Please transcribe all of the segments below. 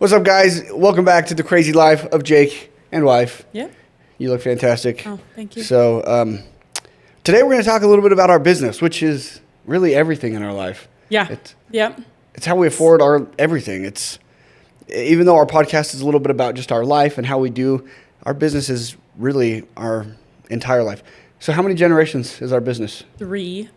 What's up, guys? Welcome back to the crazy life of Jake and wife. Yep. You look fantastic. Oh, thank you. So today we're going to talk a little bit about our business, which is really everything in our life. Yeah. Yep. It's how we afford our everything. It's even though our podcast is a little bit about just our life and how we do, our business is really our entire life. So how many generations is our business? 3.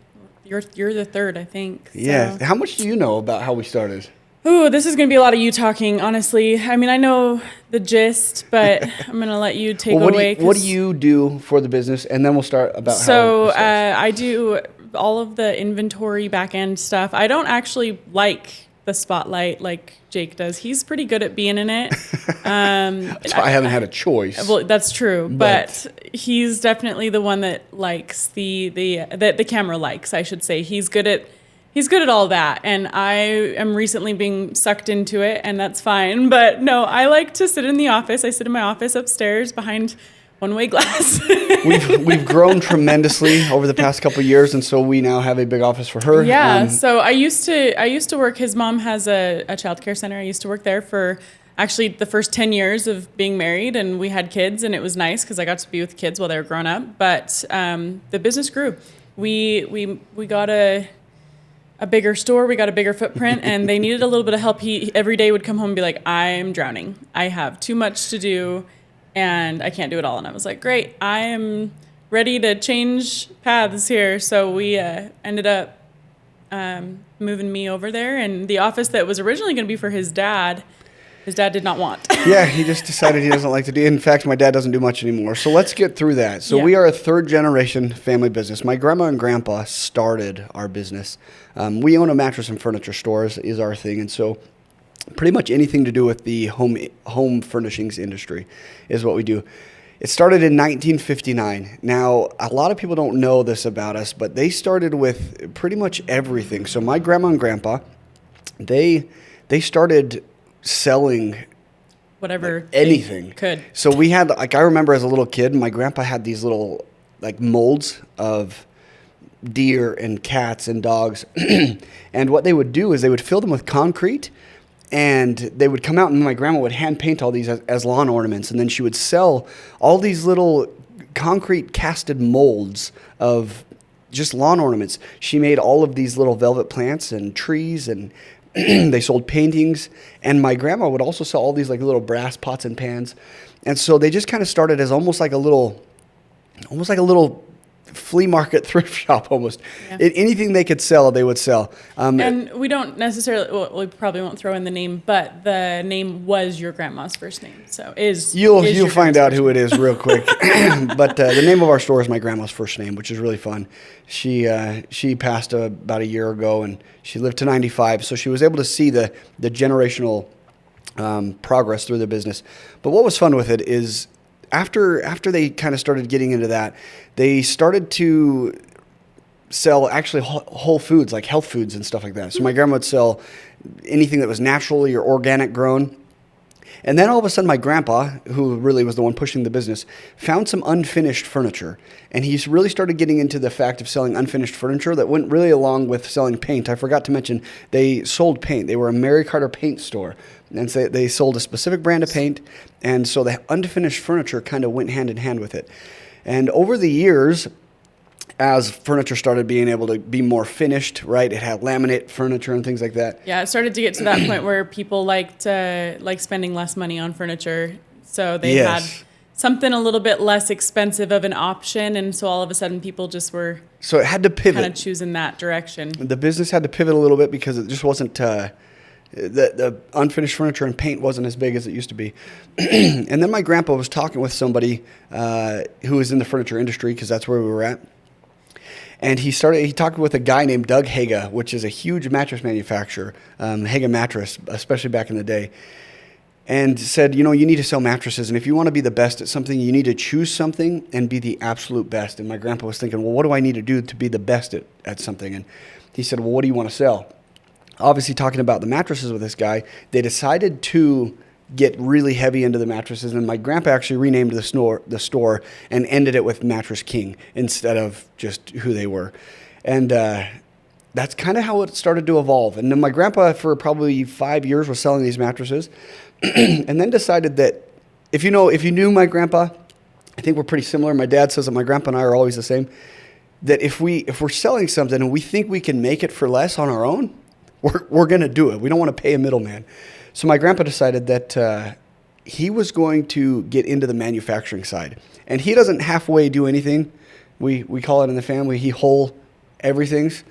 You're the third, I think. So. Yeah. How much do you know about how we started? Ooh, this is going to be a lot of you talking, honestly. I mean, I know the gist, but I'm going to let you take away. What do you do for the business? And then we'll start about So how I do all of the inventory back-end stuff. I don't actually like the spotlight like Jake does. He's pretty good at being in it. So I haven't had a choice. Well, that's true, but he's definitely the one that likes the camera likes, I should say. He's good at all that, and I am recently being sucked into it, and that's fine. But no, I like to sit in the office. I sit in my office upstairs behind one-way glass. We've grown tremendously over the past couple of years, and so we now have a big office for her. Yeah. So I used to work. His mom has a child care center. I used to work there for actually the first 10 years of being married, and we had kids, and it was nice because I got to be with kids while they were growing up. But the business grew. We got a bigger store, we got a bigger footprint, and they needed a little bit of help. He every day would come home and be like, I'm drowning. I have too much to do, and I can't do it all. And I was like, great, I am ready to change paths here. So we ended up moving me over there, and the office that was originally going to be for his dad did not want. Yeah, he just decided he doesn't like to do it. In fact, my dad doesn't do much anymore. So let's get through that. So we are a third-generation family business. My grandma and grandpa started our business. We own a mattress and furniture store is our thing, and so pretty much anything to do with the home furnishings industry is what we do. It started in 1959. Now, a lot of people don't know this about us, but they started with pretty much everything. So my grandma and grandpa, they started selling whatever anything could. So we had, I remember as a little kid, my grandpa had these little molds of deer and cats and dogs. And what they would do is they would fill them with concrete, and they would come out, and my grandma would hand paint all these as lawn ornaments. And then she would sell all these little concrete casted molds of just lawn ornaments. She made all of these little velvet plants and trees, and they sold paintings, and my grandma would also sell all these little brass pots and pans. And so they just kind of started as almost like a little flea market, thrift shop almost. Yeah. Anything they could sell, they would sell. And we don't necessarily, we probably won't throw in the name, but the name was your grandma's first name. So you'll find out who it is real quick. But the name of our store is my grandma's first name, which is really fun. She passed about a year ago, and she lived to 95, so she was able to see the generational progress through the business. But what was fun with it is after they kind of started getting into that, they started to sell actually whole foods, like health foods and stuff like that. So my grandma would sell anything that was naturally or organic grown. And then all of a sudden, my grandpa, who really was the one pushing the business, found some unfinished furniture. And he really started getting into the fact of selling unfinished furniture that went really along with selling paint. I forgot to mention, they sold paint. They were a Mary Carter paint store. And so they sold a specific brand of paint. And so the unfinished furniture kind of went hand in hand with it. And over the years, as furniture started being able to be more finished, right? It had laminate furniture and things like that. Yeah, it started to get to that point where people liked spending less money on furniture. So they had something a little bit less expensive of an option, and so all of a sudden people just were it had to pivot, kind of choosing that direction. The business had to pivot a little bit because it just wasn't the unfinished furniture and paint wasn't as big as it used to be. And then my grandpa was talking with somebody who was in the furniture industry, because that's where we were at. And he talked with a guy named Doug Haga, which is a huge mattress manufacturer, Haga Mattress, especially back in the day, and said, you need to sell mattresses. And if you want to be the best at something, you need to choose something and be the absolute best. And my grandpa was thinking, well, what do I need to do to be the best at something? And he said, well, what do you want to sell? Obviously, talking about the mattresses with this guy, they decided to get really heavy into the mattresses, and my grandpa actually renamed the store and ended it with Mattress King instead of just who they were. And that's kind of how it started to evolve. And then my grandpa, for probably 5 years, was selling these mattresses. and then decided that if you knew my grandpa, I think we're pretty similar. My dad says that my grandpa and I are always the same. That if we're selling something and we think we can make it for less on our own, we're going to do it. We don't want to pay a middleman. So my grandpa decided that he was going to get into the manufacturing side. And he doesn't halfway do anything. We call it in the family, he whole everything's.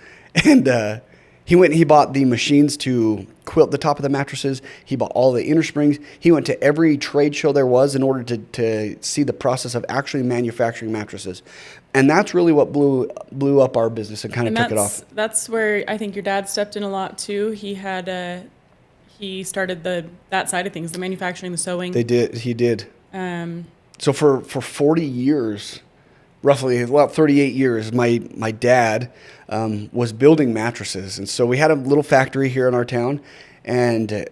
And he went and he bought the machines to quilt the top of the mattresses. He bought all the inner springs. He went to every trade show there was in order to see the process of actually manufacturing mattresses. And that's really what blew up our business and kind of took it off. That's where I think your dad stepped in a lot too. He started that side of things, the manufacturing, the sewing. He did. So for 40 years, roughly about 38 years, my dad was building mattresses. And so we had a little factory here in our town, and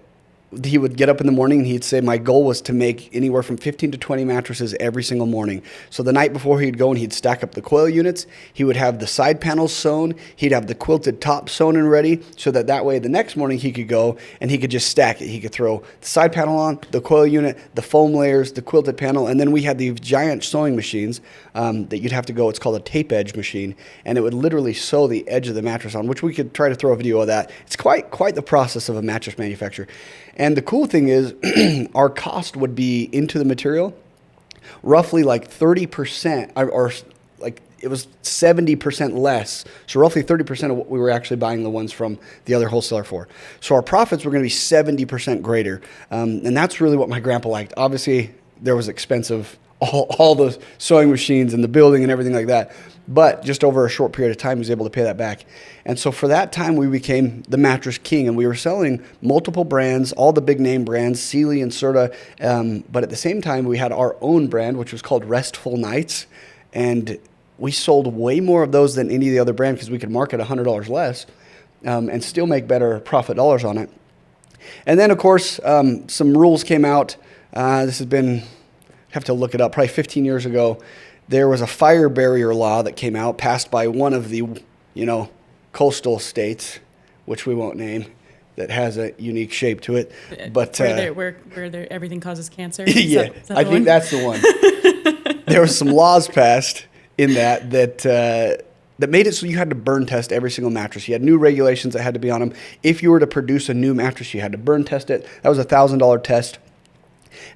he would get up in the morning and he'd say my goal was to make anywhere from 15 to 20 mattresses every single morning. So the night before he'd go and he'd stack up the coil units, he would have the side panels sewn, he'd have the quilted top sewn and ready, so that way the next morning he could go and he could just stack it. He could throw the side panel on, the coil unit, the foam layers, the quilted panel, and then we had these giant sewing machines that you'd have to go, it's called a tape edge machine, and it would literally sew the edge of the mattress on, which we could try to throw a video of that. It's quite the process of a mattress manufacturer. And the cool thing is our cost would be into the material roughly like 30%, or like it was 70% less. So roughly 30% of what we were actually buying the ones from the other wholesaler for. So our profits were going to be 70% greater. And that's really what my grandpa liked. Obviously, there was expensive, all those sewing machines and the building and everything like that. But just over a short period of time, he was able to pay that back. And so for that time, we became the mattress king, and we were selling multiple brands, all the big name brands, Sealy and Serta. But at the same time, we had our own brand, which was called Restful Nights. And we sold way more of those than any of the other brands because we could market $100 less and still make better profit dollars on it. And then, of course, some rules came out. This has been, I have to look it up, probably 15 years ago. There was a fire barrier law that came out, passed by one of the, coastal states, which we won't name, that has a unique shape to it. But where everything causes cancer. Yeah, is that I think that's the one. There were some laws passed in that made it so you had to burn test every single mattress. You had new regulations that had to be on them. If you were to produce a new mattress, you had to burn test it. That was a $1,000 test.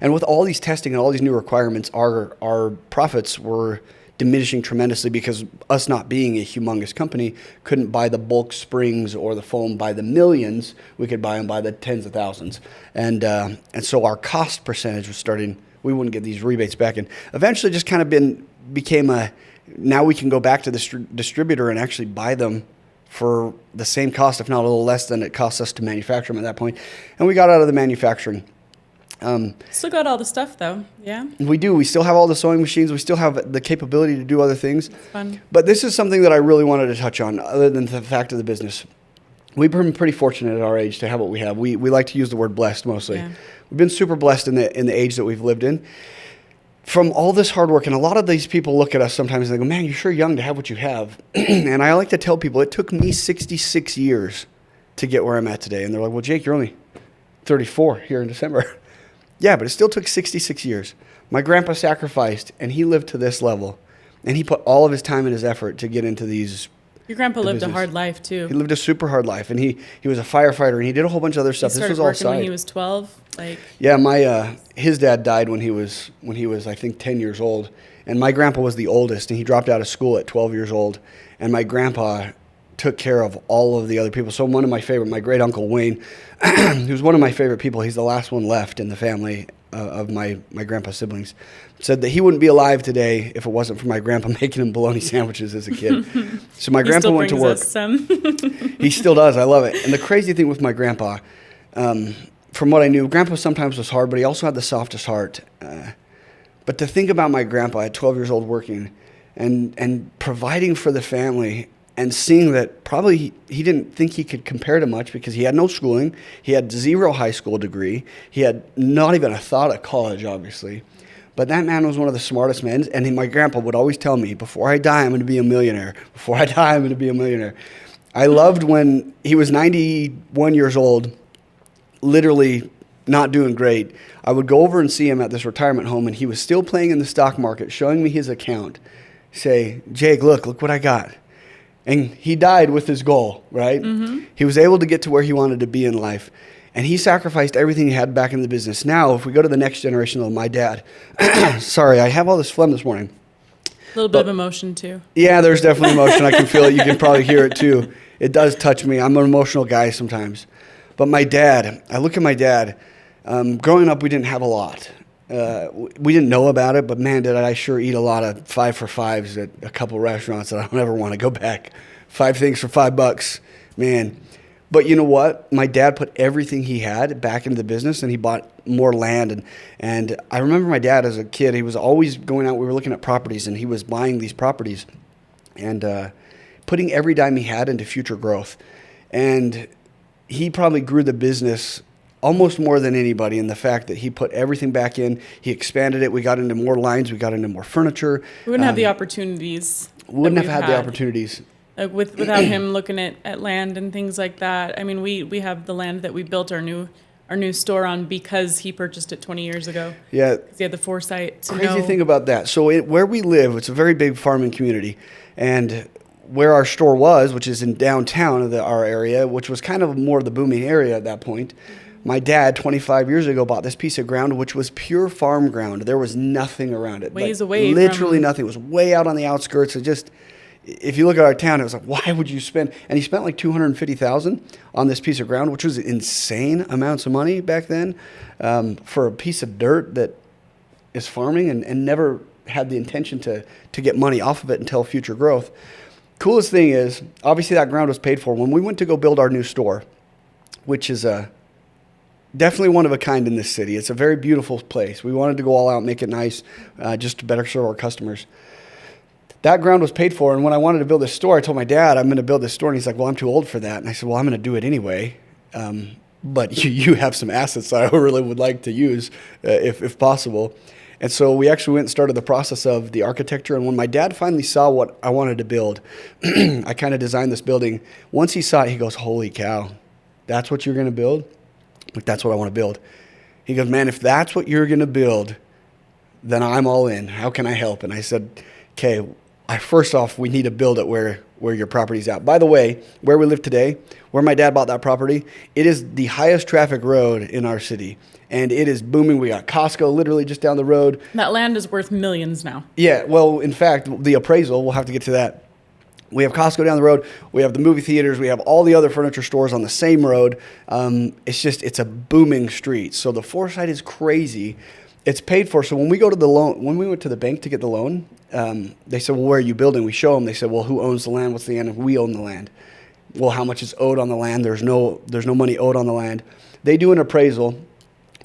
And with all these testing and all these new requirements, our profits were diminishing tremendously because us not being a humongous company couldn't buy the bulk springs or the foam by the millions. We could buy them by the tens of thousands. And so our cost percentage was starting, we wouldn't get these rebates back. And eventually just kind of became now we can go back to the distributor and actually buy them for the same cost, if not a little less than it costs us to manufacture them at that point. And we got out of the manufacturing. Still got all the stuff though, yeah? We do. We still have all the sewing machines. We still have the capability to do other things. It's fun. But this is something that I really wanted to touch on, other than the fact of the business. We've been pretty fortunate at our age to have what we have. We like to use the word blessed mostly. Yeah. We've been super blessed in the age that we've lived in. From all this hard work, and a lot of these people look at us sometimes and they go, man, you're sure young to have what you have. And I like to tell people, it took me 66 years to get where I'm at today. And they're like, well, Jake, you're only 34 here in December. Yeah, but it still took 66 years. My grandpa sacrificed, and he lived to this level. And he put all of his time and his effort to get into these. Your grandpa lived a hard life, too. He lived a super hard life, and he was a firefighter, and he did a whole bunch of other stuff. This was all side. When he was 12? Yeah, his dad died when he was, I think, 10 years old. And my grandpa was the oldest, and he dropped out of school at 12 years old. And my grandpa took care of all of the other people. So one of my favorite, my great uncle Wayne, who's one of my favorite people, he's the last one left in the family of my grandpa's siblings, said that he wouldn't be alive today if it wasn't for my grandpa making him bologna sandwiches as a kid. So my grandpa went to work. He still does. I love it. And the crazy thing with my grandpa, from what I knew, grandpa sometimes was hard, but he also had the softest heart. But to think about my grandpa at 12 years old working and providing for the family, and seeing that probably he didn't think he could compare to much because he had no schooling. He had 0 high school degree. He had not even a thought of college, obviously. But that man was one of the smartest men. And my grandpa would always tell me, before I die, I'm going to be a millionaire. Before I die, I'm going to be a millionaire. I loved when he was 91 years old, literally not doing great, I would go over and see him at this retirement home, and he was still playing in the stock market, showing me his account. Say, Jake, look what I got. And he died with his goal, right? Mm-hmm. He was able to get to where he wanted to be in life. And he sacrificed everything he had back in the business. Now, if we go to the next generation, though, my dad, sorry, I have all this phlegm this morning. A little bit of emotion, too. Yeah, there's definitely emotion. I can feel it. You can probably hear it, too. It does touch me. I'm an emotional guy sometimes. But my dad, I look at my dad. Growing up, we didn't have a lot. We didn't know about it, but man, did I sure eat a lot of 5 for 5s at a couple restaurants that I don't ever want to go back. 5 things for $5, man. But you know what? My dad put everything he had back into the business, and he bought more land. And I remember my dad as a kid, he was always going out. We were looking at properties, and he was buying these properties and putting every dime he had into future growth. And he probably grew the business almost more than anybody in the fact that he put everything back in. He expanded it. We got into more lines. We got into more furniture. We wouldn't have the opportunities. Wouldn't have had the opportunities. Like without him looking at land and things like that. I mean, we have the land that we built our new store on because he purchased it 20 years ago. Yeah. Because he had the foresight to Crazy thing about that. So where we live, it's a very big farming community. And where our store was, which is in downtown of our area, which was kind of more of the booming area at that point, my dad, 25 years ago, bought this piece of ground, which was pure farm ground. There was nothing around it. Ways away. Literally nothing. It was way out on the outskirts. It just... If you look at our town, it was like, why would you spend? And he spent like $250,000 on this piece of ground, which was insane amounts of money back then for a piece of dirt that is farming and never had the intention to get money off of it until future growth. Coolest thing is, obviously that ground was paid for. When we went to go build our new store, which is definitely one of a kind in this city. It's a very beautiful place. We wanted to go all out and make it nice just to better serve our customers. That ground was paid for, and when I wanted to build this store, I told my dad, I'm going to build this store, and he's like, well, I'm too old for that. And I said, well, I'm going to do it anyway, but you have some assets that I really would like to use if possible. And so we actually went and started the process of the architecture, and when my dad finally saw what I wanted to build, I kind of designed this building. Once he saw it, he goes, holy cow, that's what you're going to build? Like, that's what I want to build. He goes, man, if that's what you're going to build, then I'm all in. How can I help? And I said, okay, first off, we need to build it where your property's at. By the way, where we live today, where my dad bought that property, it is the highest traffic road in our city. And it is booming. We got Costco literally just down the road. That land is worth millions now. Yeah, well, in fact, the appraisal, we'll have to get to that. We have Costco down the road. We have the movie theaters. We have all the other furniture stores on the same road. It's a booming street. So the foresight is crazy. It's paid for. So when we go to when we went to the bank to get the loan, they said, well, where are you building? We show them. They said, well, who owns the land? What's the land? We own the land. Well, how much is owed on the land? There's no money owed on the land. They do an appraisal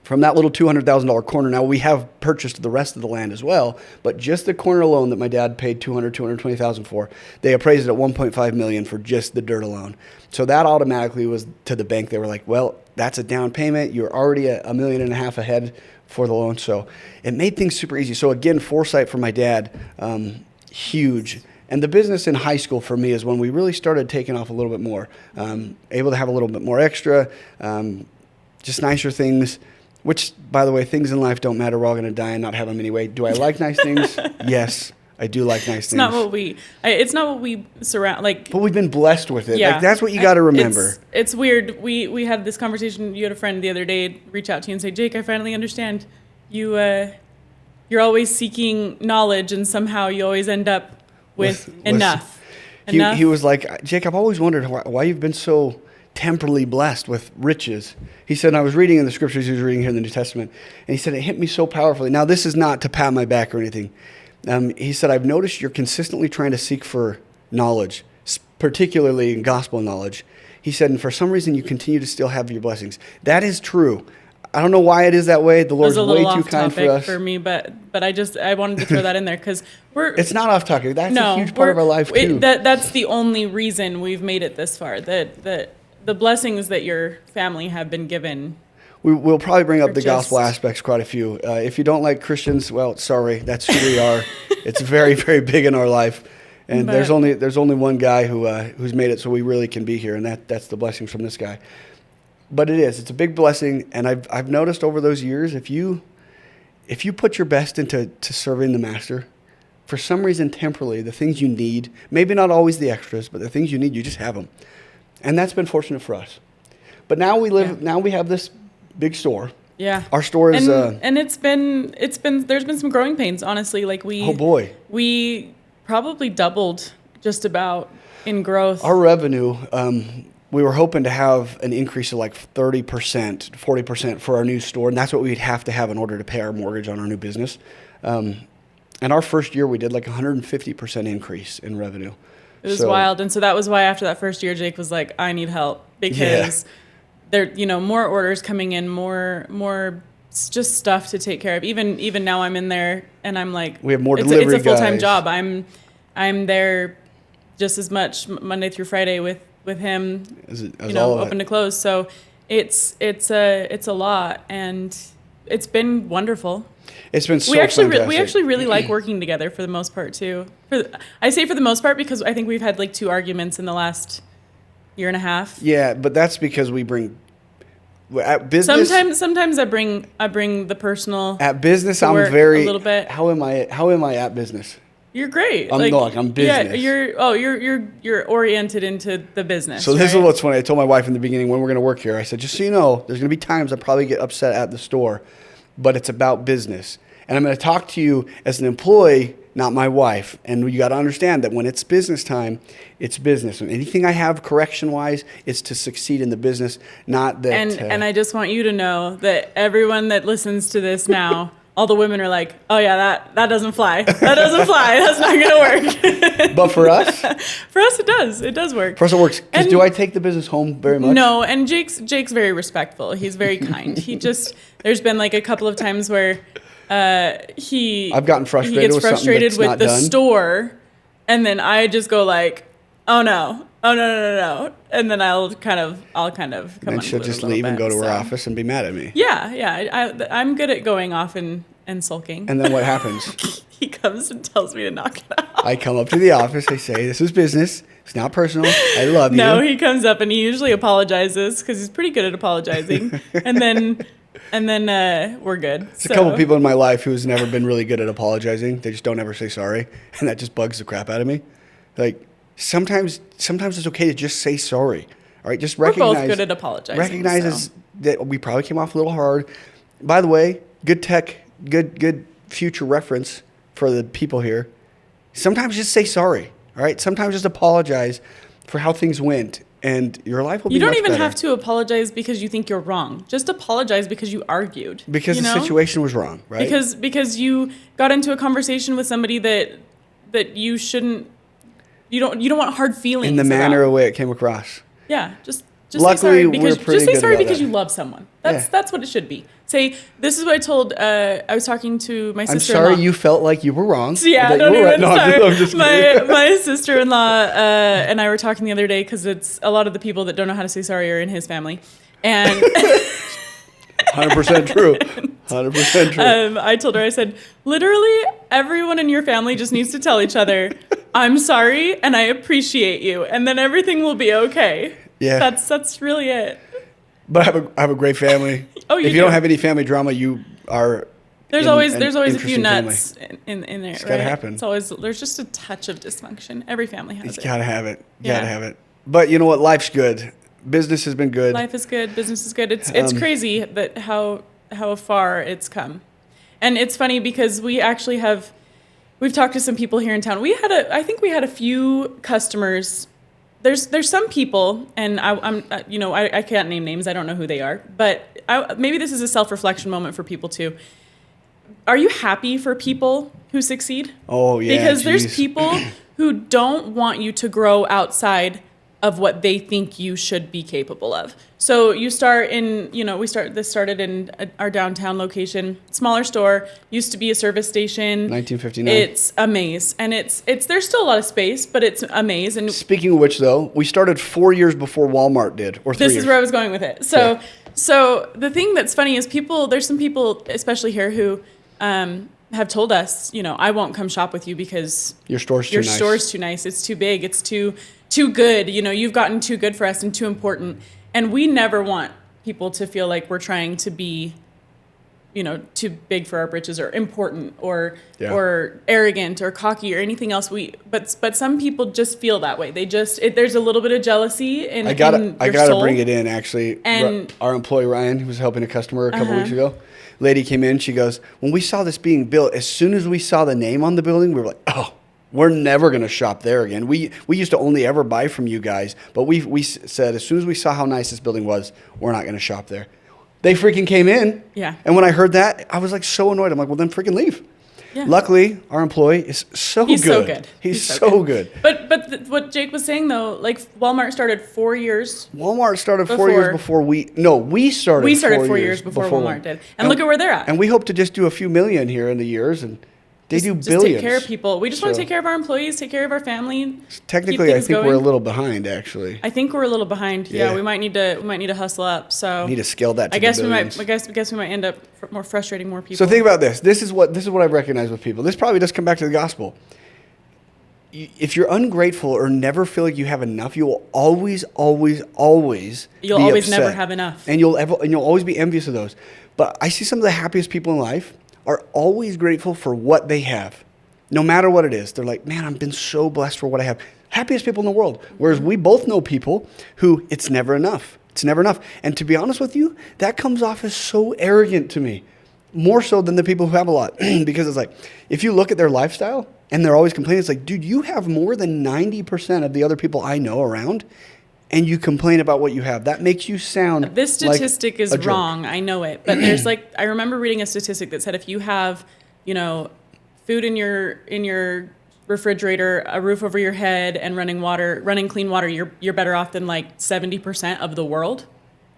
from that little $200,000 corner. Now, we have purchased the rest of the land as well, but just the corner alone that my dad paid $220,000 for, they appraised it at $1.5 million for just the dirt alone. So that automatically was to the bank. They were like, well, that's a down payment. You're already $1.5 million ahead for the loan. So it made things super easy. So again, foresight for my dad, huge. And the business in high school for me is when we really started taking off a little bit more, able to have a little bit more extra, just nicer things, which, by the way, things in life don't matter. We're all going to die and not have them anyway. Do I like nice things? Yes, I do like nice things. It's not what we surround, like. But we've been blessed with it. Yeah. Like, that's what you got to remember. It's weird. We had this conversation. You had a friend the other day reach out to you and say, Jake, I finally understand. You're always seeking knowledge, and somehow you always end up with enough. He was like, Jake, I've always wondered why you've been so temporally blessed with riches. He said, and I was reading in the scriptures he was reading here in the New Testament, and he said, it hit me so powerfully. Now, this is not to pat my back or anything. He said, I've noticed you're consistently trying to seek for knowledge, particularly in gospel knowledge. He said, and for some reason, you continue to still have your blessings. That is true. I don't know why it is that way. The Lord's way too kind for us. For me, but I wanted to throw that in there because It's not off topic. That's a huge part of our life too. That's the only reason we've made it this far. That the blessings that your family have been given. We'll probably bring up the gospel aspects quite a few. If you don't like Christians, well, sorry, that's who we are. It's very, very big in our life, and there's only one guy who's made it, so we really can be here, and that's the blessings from this guy. But it is. It's a big blessing, and I've noticed over those years, if you put your best into serving the master, for some reason temporarily, the things you need, maybe not always the extras, but the things you need, you just have them. And that's been fortunate for us. But now we have this big store. Yeah. Our store is and it's been there's been some growing pains, honestly. Like we probably doubled just about in growth. Our revenue, we were hoping to have an increase of like 30%, 40% for our new store, and that's what we'd have to have in order to pay our mortgage on our new business. And our first year, we did like 150% increase in revenue. It was wild, and so that was why after that first year, Jake was like, "I need help," because there, more orders coming in, more just stuff to take care of. Even now, I'm in there, and I'm like, we have more delivery guys. It's a full-time job. I'm there just as much Monday through Friday with him, as open to close. So it's a lot, and it's been wonderful. It's been so fantastic. We actually really like working together for the most part too. I say for the most part because I think we've had like 2 arguments in the last year and a half. Yeah, but that's because we bring at business. Sometimes I bring the personal. At business, I'm very a little bit. How am I at business? You're great. I'm business. Yeah, you're oriented into the business. So this is what's funny. I told my wife in the beginning when we're going to work here. I said, just so you know, there's going to be times I probably get upset at the store, but it's about business. And I'm going to talk to you as an employee, not my wife. And you got to understand that when it's business time, it's business. And anything I have correction-wise is to succeed in the business, not that. And I just want you to know that everyone that listens to this now. All the women are like, oh yeah, that doesn't fly. That doesn't fly. That's not going to work. But for us? For us, it does. It does work. For us, it works. Because do I take the business home very much? No, and Jake's very respectful. He's very kind. There's been like a couple of times where I've gotten frustrated. He gets with frustrated with the done. store, and then I just go like, oh no, and then I'll kind of come. And she'll just leave and go to her office and be mad at me. Yeah. I'm good at going off and sulking. And then what happens? He comes and tells me to knock it out. I come up to the office. I say, "This is business. It's not personal. I love you." No, he comes up and he usually apologizes because he's pretty good at apologizing, and then we're good. There's a couple people in my life who's never been really good at apologizing. They just don't ever say sorry, and that just bugs the crap out of me. Like sometimes it's okay to just say sorry. All right, just recognize. We're both good at apologizing. Recognizes that we probably came off a little hard. By the way, good future reference for the people here. Sometimes just say sorry. All right, sometimes just apologize for how things went, and your life will be much better. You don't even have to apologize because you think you're wrong. Just apologize because you argued. Because the situation was wrong, right? Because you got into a conversation with somebody that you shouldn't. You don't want hard feelings. In the manner of way it came across. Yeah, just Luckily, say sorry because that. you love someone. That's what it should be. Say, this is what I told. I was talking to my sister-in-law. I'm sorry you felt like you were wrong. Yeah, don't even start. My sister-in-law and I were talking the other day because it's a lot of the people that don't know how to say sorry are in his family, and 100% true. 100% true. I told her, I said, literally everyone in your family just needs to tell each other, "I'm sorry and I appreciate you," and then everything will be okay. Yeah, that's really it. But I have a great family. If you don't have any family drama, you are. There's always a few nuts in there. It's gotta happen. It's always there's just a touch of dysfunction. Every family has it. You gotta have it. Gotta have it. But you know what? Life's good. Business has been good. Life is good. Business is good. It's crazy that how far it's come, and it's funny because we've talked to some people here in town. I think we had a few customers. There's some people, and I can't name names. I don't know who they are, but maybe this is a self-reflection moment for people too. Are you happy for people who succeed? Oh yeah, because there's people who don't want you to grow outside of what they think you should be capable of. So you start in, this started in our downtown location, smaller store, used to be a service station. 1959. It's a maze. And it's there's still a lot of space, but it's a maze. And speaking of which though, we started 4 years before Walmart did, or 3 years. This is where I was going with it. So the thing that's funny is there's some people, especially here, who have told us, I won't come shop with you because your store's too nice. It's too big. It's too good. You've gotten too good for us and too important. And we never want people to feel like we're trying to be, too big for our britches or important or arrogant or cocky or anything else. But some people just feel that way. They just there's a little bit of jealousy in I gotta soul. bring it in actually. And our employee Ryan, who was helping a customer a couple weeks ago, lady came in. She goes, when we saw this being built, as soon as we saw the name on the building, we were like, oh, we're never going to shop there again. We used to only ever buy from you guys, but we said as soon as we saw how nice this building was, we're not going to shop there. They freaking came in. Yeah. And when I heard that, I was like so annoyed. I'm like, well, then freaking leave. Yeah. Luckily, our employee is He's so good. He's so good. But what Jake was saying though, like Walmart started 4 years. Walmart started 4 years before we started. We started 4 years before Walmart did, and look at where they're at. And we hope to just do a few million here in the years, and they do billions. Just take care of people. We just want to take care of our employees, take care of our family. Technically, I think we're a little behind. Actually, I think we're a little behind. Yeah, we might need to hustle up. So need to scale that. To I guess we might. I guess we might end up more frustrating more people. So think about this. This is what I recognize with people. This probably does come back to the gospel. If you're ungrateful or never feel like you have enough, you will always you'll be always upset. never have enough, and you'll always be envious of those. But I see some of the happiest people in life are always grateful for what they have, no matter what it is. They're like, man, I've been so blessed for what I have. Happiest people in the world. Whereas we both know people who it's never enough. It's never enough. And to be honest with you, that comes off as so arrogant to me, more so than the people who have a lot. Because it's like, if you look at their lifestyle and they're always complaining, it's like, dude, you have more than 90% of the other people I know around, and you complain about what you have. That makes you sound this statistic like is a jerk. wrong. I know it, but there's I remember reading a statistic that said if you have, food in your refrigerator, a roof over your head, and running clean water, you're better off than like 70% of the world.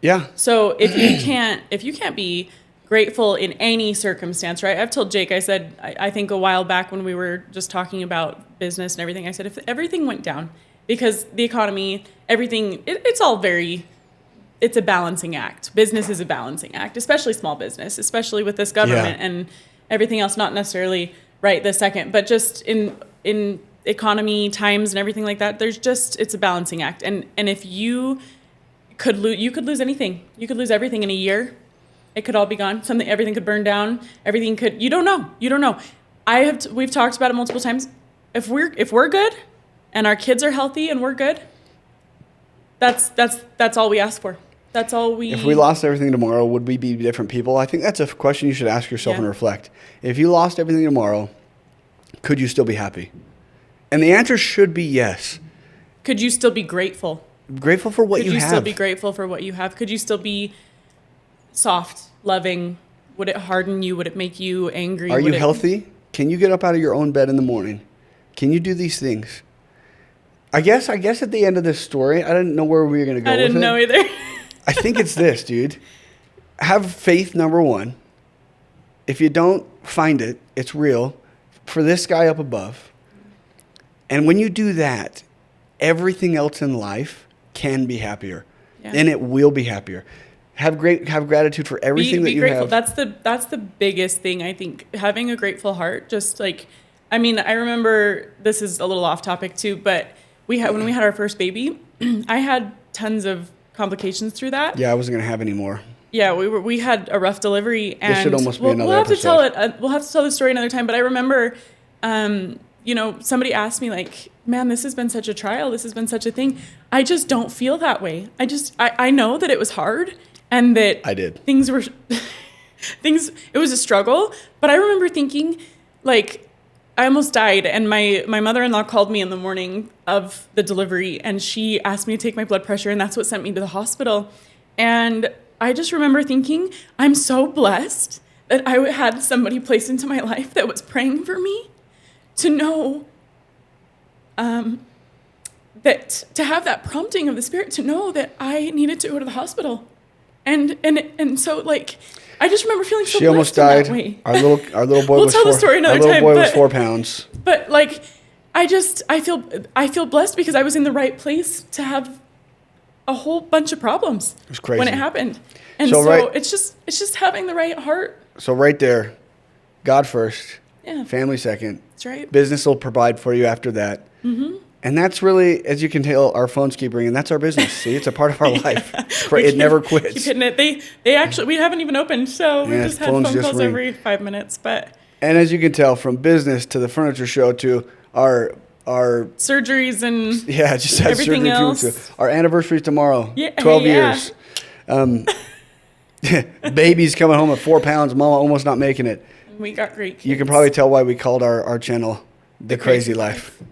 Yeah. So if you can't be grateful in any circumstance, right? I've told Jake, I said, I think a while back when we were just talking about business and everything, I said, if everything went down, because the economy, everything, it's a balancing act. Business is a balancing act, especially small business, especially with this government and everything else, not necessarily right this second, but just in economy times and everything like that, it's a balancing act. And if you could lose anything. You could lose everything in a year. It could all be gone. Everything could burn down. You don't know. We've talked about it multiple times. If we're good and our kids are healthy and we're good, that's all we ask for. That's all we... If we lost everything tomorrow, would we be different people? I think that's a question you should ask yourself and reflect. If you lost everything tomorrow, could you still be happy? And the answer should be yes. Could you still be grateful? Grateful for what you have. Could you still be grateful for what you have? Could you still be soft, loving? Would it harden you? Would it make you angry? Are you healthy? Can you get up out of your own bed in the morning? Can you do these things? I guess at the end of this story, I didn't know where we were going to go with it. I didn't know either. I think it's this, dude. Have faith, number one. If you don't find it, it's real. For this guy up above. And when you do that, everything else in life can be happier. Yeah. And it will be happier. Have gratitude for everything that you grateful. have. That's the biggest thing, I think. Having a grateful heart, just like, I remember, this is a little off topic too, but when we had our first baby, I had tons of complications through that. Yeah, I wasn't gonna have any more. Yeah, we had a rough delivery, and this should almost be another we'll have episode. to tell it. We'll have to tell the story another time. But I remember, somebody asked me like, "Man, this has been such a trial. This has been such a thing." I just don't feel that way. I know that it was hard, and that I did. Things were It was a struggle, but I remember thinking, like, I almost died, and my mother-in-law called me in the morning of the delivery, and she asked me to take my blood pressure, and that's what sent me to the hospital. And I just remember thinking, I'm so blessed that I had somebody placed into my life that was praying for me, to know that, to have that prompting of the Spirit, to know that I needed to go to the hospital. And so, like, I just remember feeling so blessed. She almost died. Our little boy was 4 pounds. We'll tell the story another time. Our little boy was 4 pounds. But like, I feel blessed because I was in the right place to have a whole bunch of problems. It was crazy when it happened, and so it's just having the right heart. So right there, God first, yeah, family second. That's right. Business will provide for you after that. Mm-hmm. And that's really, as you can tell, our phones keep ringing. That's our business. See, it's a part of our life. It never quits. Keep hitting it. They actually, we haven't even opened, so we just had phone calls ring. every 5 minutes. But and as you can tell, from business to the furniture show to our surgeries and just had everything surgery else. 2 weeks ago. Our anniversary tomorrow. Yeah, 12 years. Baby's coming home at 4 pounds. Mama almost not making it. We got great kids. You can probably tell why we called our channel The Crazy Life.